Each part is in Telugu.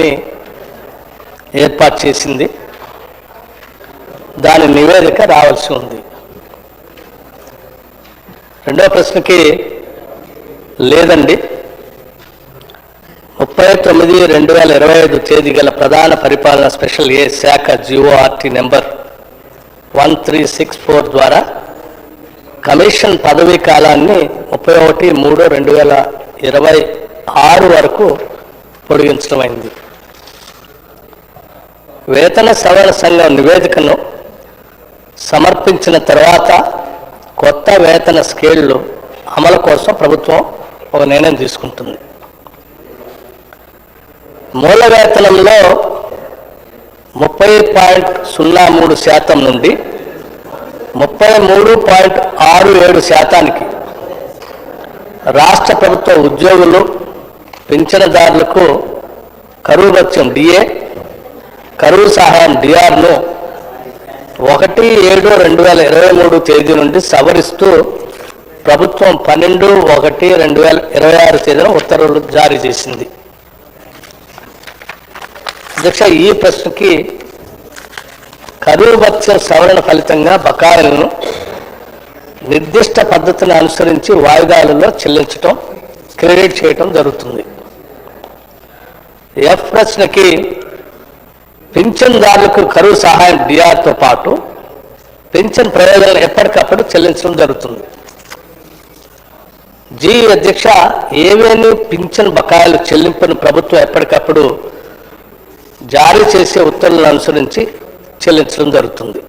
కమిటీని ఏర్పాటు చేసింది. దాని నివేదిక రావాల్సి ఉంది. రెండవ ప్రశ్నకి లేదండి. 30/9/2025 తేదీ గల ప్రధాన పరిపాలన స్పెషల్ ఏ శాఖ GORT నెంబర్ 1364 ద్వారా కమిషన్ పదవీ కాలాన్ని 31/3/2026 వరకు పొడిగించడమైంది. వేతన సవరణ సంఘం నివేదికను సమర్పించిన తర్వాత కొత్త వేతన స్కేళ్లు అమలు కోసం ప్రభుత్వం ఒక నిర్ణయం తీసుకుంటుంది. మూల వేతనంలో 30.03% నుండి 33.67% రాష్ట్ర ప్రభుత్వ ఉద్యోగులు, పింఛనదారులకు కరువు భత్యం DA, కరువు సహాయం DRను 1/7/2023 తేదీ నుండి సవరిస్తూ ప్రభుత్వం 12/1/2026 తేదీన ఉత్తర్వులు జారీ చేసింది. అధ్యక్ష, ఈ ప్రశ్నకి కరువు భత్యం సవరణ ఫలితంగా బకాయిలను నిర్దిష్ట పద్ధతిని అనుసరించి వాయిదాలలో చెల్లించటం, క్రెడిట్ చేయటం జరుగుతుంది. F ప్రశ్నకి పింఛన్దారులకు కరువు సహాయం DRతో పాటు పింఛన్ ప్రయోజనాలు ఎప్పటికప్పుడు చెల్లించడం జరుగుతుంది. G అధ్యక్ష, ఏవేని పింఛన్ బకాయిలు చెల్లింపును ప్రభుత్వం ఎప్పటికప్పుడు జారీ చేసే ఉత్తర్వులను అనుసరించి చెల్లించడం జరుగుతుంది.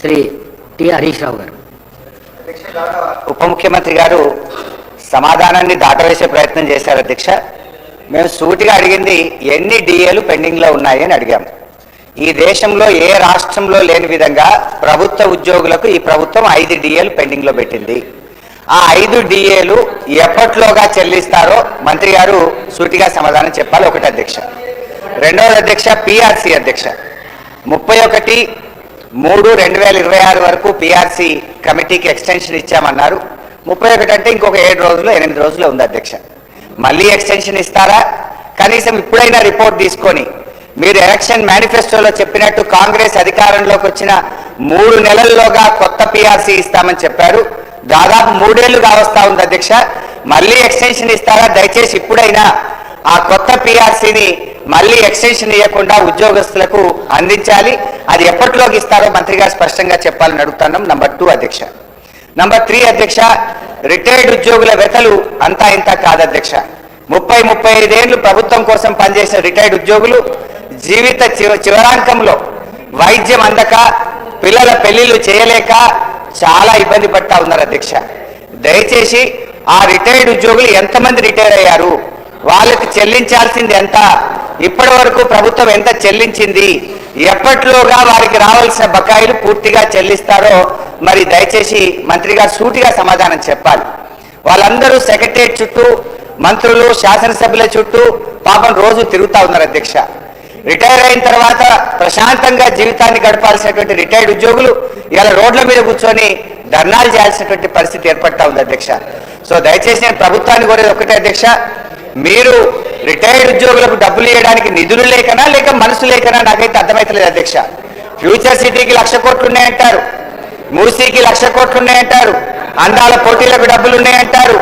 శ్రీ టి హరీష్ రావు గారు. ఉప ముఖ్యమంత్రి గారు సమాధానాన్ని దాటవేసే ప్రయత్నం చేశారు. అధ్యక్ష, మేము సూటిగా అడిగింది ఎన్ని DAలు పెండింగ్లో ఉన్నాయి అని అడిగాము. ఈ దేశంలో ఏ రాష్ట్రంలో లేని విధంగా ప్రభుత్వ ఉద్యోగులకు ఈ ప్రభుత్వం 5 DAలు పెండింగ్లో పెట్టింది. ఆ 5 DAలు ఎప్పట్లోగా చెల్లిస్తారో మంత్రి గారు సూటిగా సమాధానం చెప్పాలి. ఒకటి అధ్యక్ష. రెండవది అధ్యక్ష, PRC అధ్యక్ష 31/3/2026 వరకు PRC కమిటీకి ఎక్స్టెన్షన్ ఇచ్చామన్నారు. 31 అంటే ఇంకొక 7 రోజులు 8 రోజులు ఉంది అధ్యక్ష. మళ్ళీ ఎక్స్టెన్షన్ ఇస్తారా? కనీసం ఇప్పుడైనా రిపోర్ట్ తీసుకొని మీరు ఎలక్షన్ మేనిఫెస్టోలో చెప్పినట్టు కాంగ్రెస్ అధికారంలోకి వచ్చిన 3 నెలల్లోగా కొత్త PRC ఇస్తామని చెప్పారు. దాదాపు 3 ఏళ్లుగా వస్తా ఉంది అధ్యక్ష. మళ్ళీ ఎక్స్టెన్షన్ ఇస్తారా? దయచేసి ఇప్పుడైనా ఆ కొత్త PRCని మళ్ళీ ఎక్స్టెన్షన్ ఇవ్వకుండా ఉద్యోగస్తులకు అందించాలి. అది ఎప్పటిలోకి ఇస్తారో మంత్రి గారు స్పష్టంగా చెప్పాలని అడుగుతున్నాం. నంబర్ 2 అధ్యక్ష. నంబర్ 3 అధ్యక్ష, రిటైర్డ్ ఉద్యోగుల వెతలు అంతా ఇంత కాదు అధ్యక్ష. 30-35 ఏళ్లు ప్రభుత్వం కోసం పనిచేసిన రిటైర్డ్ ఉద్యోగులు జీవిత చివరాంకంలో వైద్యం అందక, పిల్లల పెళ్లిళ్ళు చేయలేక చాలా ఇబ్బంది పడతా ఉన్నారు అధ్యక్ష. దయచేసి ఆ రిటైర్డ్ ఉద్యోగులు ఎంతమంది రిటైర్ అయ్యారు, వాళ్ళకి చెల్లించాల్సింది ఎంత, ఇప్పటి వరకు ప్రభుత్వం ఎంత చెల్లించింది, ఎప్పట్లోగా వారికి రావాల్సిన బకాయిలు పూర్తిగా చెల్లిస్తారో మరి దయచేసి మంత్రి గారు సూటిగా సమాధానం చెప్పాలి. వాళ్ళందరూ సెక్రటరియట్ చుట్టూ, మంత్రులు, శాసనసభ్యుల చుట్టూ పాపం రోజు తిరుగుతా ఉన్నారు అధ్యక్ష. రిటైర్ అయిన తర్వాత ప్రశాంతంగా జీవితాన్ని గడపాల్సినటువంటి రిటైర్డ్ ఉద్యోగులు ఇలా రోడ్ల మీద కూర్చొని ధర్నాలు చేయాల్సినటువంటి పరిస్థితి ఏర్పడతా ఉంది అధ్యక్ష. సో దయచేసి నేను ప్రభుత్వాన్ని కోరేది ఒకటే అధ్యక్ష, మీరు రిటైర్డ్ ఉద్యోగులకు డబ్బులు ఇవ్వడానికి నిధులు లేకనా లేక మనసు లేకనా నాకైతే అర్థమైతలేదు అధ్యక్ష. ఫ్యూచర్ సిటీకి 1,00,000 కోట్లు ఉన్నాయంటారు, మూసీకి 1,00,000 కోట్లు ఉన్నాయంటారు, అందాల పోటీలకు డబ్బులు ఉన్నాయంటారు,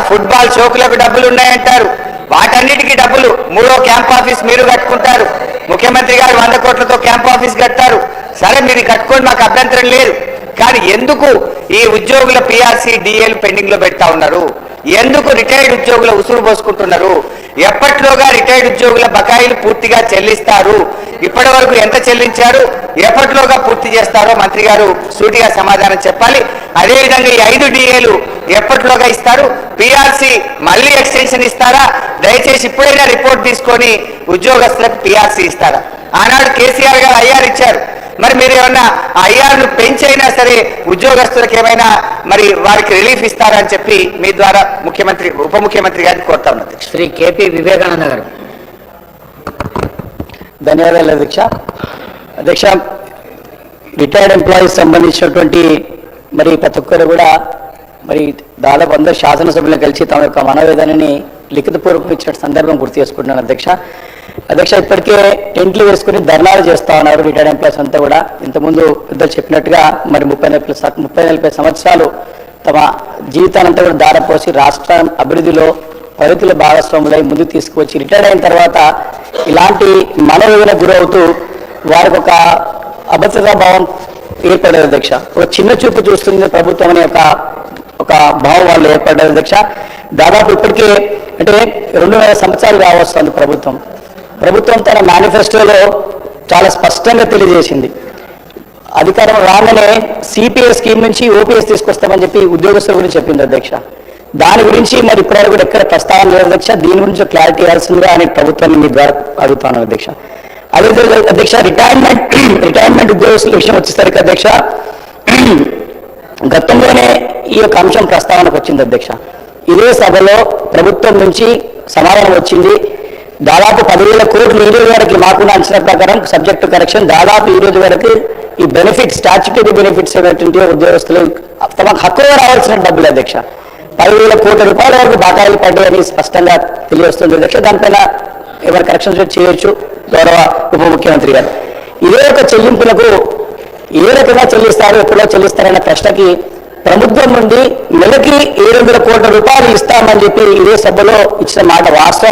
ఫుట్బాల్ షోకులకు డబ్బులు ఉన్నాయంటారు. వాటన్నిటికీ డబ్బులు 3వ క్యాంప్ ఆఫీస్ మీరు కట్టుకుంటారు. ముఖ్యమంత్రి గారు 100 కోట్లతో క్యాంప్ ఆఫీస్ కట్టారు. సరే, మీరు కట్టుకోండి, మాకు అభ్యంతరం లేదు. కానీ ఎందుకు ఈ ఉద్యోగుల PRC DAలు పెండింగ్లో పెడతా ఉన్నారు? ఎందుకు రిటైర్డ్ ఉద్యోగుల ఉసురు పోసుకుంటున్నారు? ఎప్పట్లోగా రిటైర్డ్ ఉద్యోగుల బకాయిలు పూర్తిగా చెల్లిస్తారు? ఇప్పటి వరకు ఎంత చెల్లించారు, ఎప్పట్లోగా పూర్తి చేస్తారో మంత్రి గారు సూటిగా సమాధానం చెప్పాలి. అదేవిధంగా ఈ 5 DAలు ఎప్పట్లోగా ఇస్తారు? PRC మళ్ళీ ఎక్స్టెన్షన్ ఇస్తారా? దయచేసి ఇప్పుడైనా రిపోర్ట్ తీసుకొని ఉద్యోగస్తులకు PRC ఇస్తారా? ఆనాడు కేసీఆర్ గారు IR ఇచ్చారు. మరి మీరు ఏమన్నా IRను పెంచైనా సరే ఉద్యోగస్తులకు ఏమైనా మరి వారికి రిలీఫ్ ఇస్తారా అని చెప్పి మీ ద్వారా ముఖ్యమంత్రి, ఉప ముఖ్యమంత్రి గారిని కోరుతా ఉన్నది. శ్రీ KP వివేకానంద గారు. ధన్యవాదాలు అధ్యక్ష. అధ్యక్ష, రిటైర్డ్ ఎంప్లాయీస్ సంబంధించినటువంటి మరి ప్రతి ఒక్కరు కూడా మరి దాదాపు అందరూ శాసనసభ్యులను కలిసి తమ యొక్క మనోవేదనని లిఖితపూర్వకం ఇచ్చిన సందర్భం గుర్తు చేసుకుంటున్నాను అధ్యక్ష ఇప్పటికే టెంట్లు వేసుకుని ధర్నాలు చేస్తా ఉన్నారు రిటైర్డ్ ఎంప్లాయీస్ అంతా కూడా. ఇంతకుముందు పెద్దలు చెప్పినట్టుగా మరి 30-40 సంవత్సరాలు తమ జీవితానంతా కూడా దారపోసి రాష్ట్రం అభివృద్ధిలో ప్రగతిల భాగస్వాములై ముందుకు తీసుకువచ్చి రిటైర్డ్ అయిన తర్వాత ఇలాంటి మనోవేదన గురవుతూ వారికి ఒక అభద్రతా భావం ఏర్పడేది అధ్యక్ష. ఒక చిన్న చూపు చూస్తుంది ప్రభుత్వం అనే ఒక భావం వాళ్ళు ఏర్పడ్డారు అధ్యక్ష. దాదాపు ఇప్పటికే అంటే 200 సంవత్సరాలు కావస్తుంది ప్రభుత్వం తన మేనిఫెస్టోలో చాలా స్పష్టంగా తెలియజేసింది. అధికారం రాగానే సిపిఎస్ స్కీమ్ నుంచి ఓపీఎస్ తీసుకొస్తామని చెప్పి ఉద్యోగస్తుల గురించి చెప్పింది అధ్యక్ష. దాని గురించి మరి ఇప్పటివరకు కూడా ఎక్కడ ప్రస్తావన లేదు అధ్యక్ష. దీని గురించి క్లారిటీ ఇవ్వాల్సిందిగా అని ప్రభుత్వాన్ని మీ ద్వారా అడుగుతాను అధ్యక్ష. అదే అధ్యక్ష రిటైర్మెంట్ ఉద్యోగస్తుల విషయం వచ్చేసరికి అధ్యక్ష గతంలోనే ఈ యొక్క అంశం ప్రస్తావనకు వచ్చింది అధ్యక్ష. ఇదే సభలో ప్రభుత్వం నుంచి సమాధానం వచ్చింది. దాదాపు 10,000 కోట్లు ఈ రోజు వరకు మాకున్న అంచనా ప్రకారం సబ్జెక్టు కరెక్షన్ దాదాపు ఈ రోజు వరకు ఈ బెనిఫిట్స్ స్టాచ్యుటరీ బెనిఫిట్స్ ఏమిటంటే ఉద్యోగస్తులు తమకు హక్కుగా రావాల్సిన డబ్బులు అధ్యక్ష 10,000 కోట్ల రూపాయల వరకు బకాయిలు పడ్డాయని స్పష్టంగా తెలియవస్తుంది అధ్యక్ష. దానిపైన ఎవరు కరెక్షన్స్ చేయొచ్చు గౌరవ ఉప ముఖ్యమంత్రి గారు. ఇదే ఒక చెల్లింపులకు ఏ రకంగా చెల్లిస్తారు ఎప్పుడో చెల్లిస్తారన్న ప్రశ్నకి ప్రభుత్వం నుండి నెలకి 700 కోట్ల రూపాయలు ఇస్తామని చెప్పి ఇదే సభలో ఇచ్చిన మాట వాస్తవం